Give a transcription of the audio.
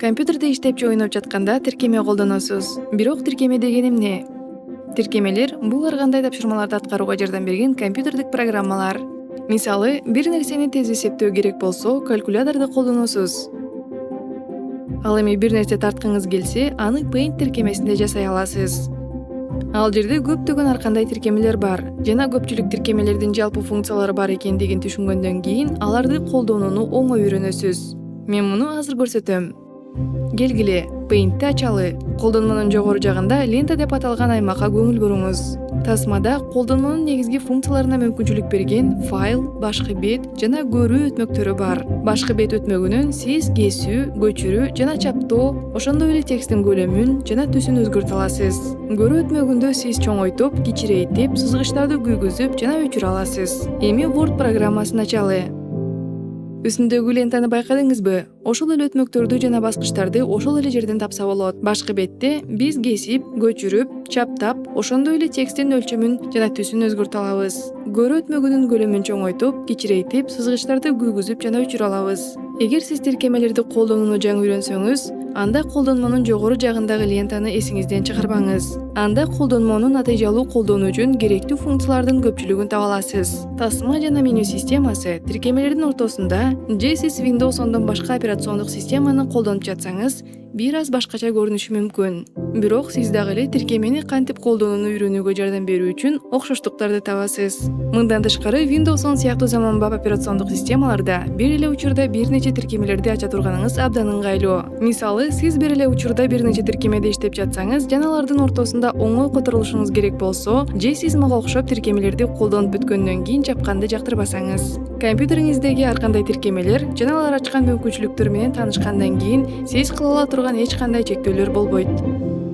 Компьютерде иштеп же ойноп жатканда тиркеме колдоносуз. Бирок тиркеме деген эмне? Тиркемелер бул ар кандай тапшырмаларды аткарууга жардам берген компьютердик программалар. Мисалы, бир нерсени тез эсептөө керек болсо, калькуляторду колдоносуз. Ал эми бир нерсе тарткыңыз келсе, аны Paint тиркемесинде жасай аласыз. Ал жерде көптөгөн ар кандай тиркемелер бар жана көпчүлүк тиркемелердин жалпы функциялары бар экендигин түшүнгөндөн кийин аларды колдонууну оңой үйрөнөсүз. Мен муну азыр көрсөтөм. Келгиле, Paint'ти ачалы. Колдонмонун жогору жагында лента деп аталган аймакка көңүл буруңуз. Тасмада колдонмонун негизги функцияларына мүмкүнчүлүк берген файл, башкы бет жана көрүү өтмөктөрү бар. Башкы бет өтмөгүнөн сиз кесүү, көчүрүү жана чаптоо, ошондой эле тексттин көлөмүн жана түсүн өзгөртө аласыз. Көрүү өтмөгүндө сиз чоңойтуп, кичирейтип, сызгычтарды күйгүзүп жана өчүрө аласыз. Эми Word программасын ачалы. Үстүндөгү лентаны байкадыңызбы? Ошол эле өтмөктөрдү жана баскычтарды ошол эле жерден тапса болот. Башкы бетте биз кесип, көчүрүп, чаптап, ошондой эле тексттин өлчөмүн жана түсүн өзгөртө алабыз. Көрүү өтмөгүнүн көлөмүн чоңойтуп, кичирейтип, сызгычтарды күйгүзүп жана өчүрө алабыз. Эгер сиз тиркемелерди колдонууну жаңы үйрөнсөңүз, анда колдонмонун жогору жагындагы лентаны эсиңизден чыгарбаңыз. Анда колдонмону натыйжалуу колдонуу үчүн керектүү функциялардын көпчүлүгүн таба аласыз. Тасма жана меню системасы тиркемелердин ортосунда, же сиз Windows 10дон башка операциондук системаны колдонуп жатсаңыз, бир аз башкача көрүнүшү мүмкүн. Бирок сиз дагы эле тиркемени кантип колдонууну үйрөнүүгө жардам берүү үчүн окшоштуктарды табасыз. Мындан тышкары Windows 10 сыяктуу заманбап операциондук системаларда бир эле учурда бир нече тиркемелерди ача турганыңыз абдан ыңгайлуу. Мисалы, сиз бир эле учурда бир нече тиркемеде иштеп жатсаңыз жана алардын ортосунда оңой которулушуңуз керек болсо, же сиз мага окшоп тиркемелерди колдонуп бүткөндөн кийин жапканды жактырбасаңыз. Компьютериңиздеги ар кандай тиркемелер жана алар ачкан мүмкүнчүлүктөр менен таанышкандан кийин сиз кыла ала турган эч кандай чектөөлөр болбойт.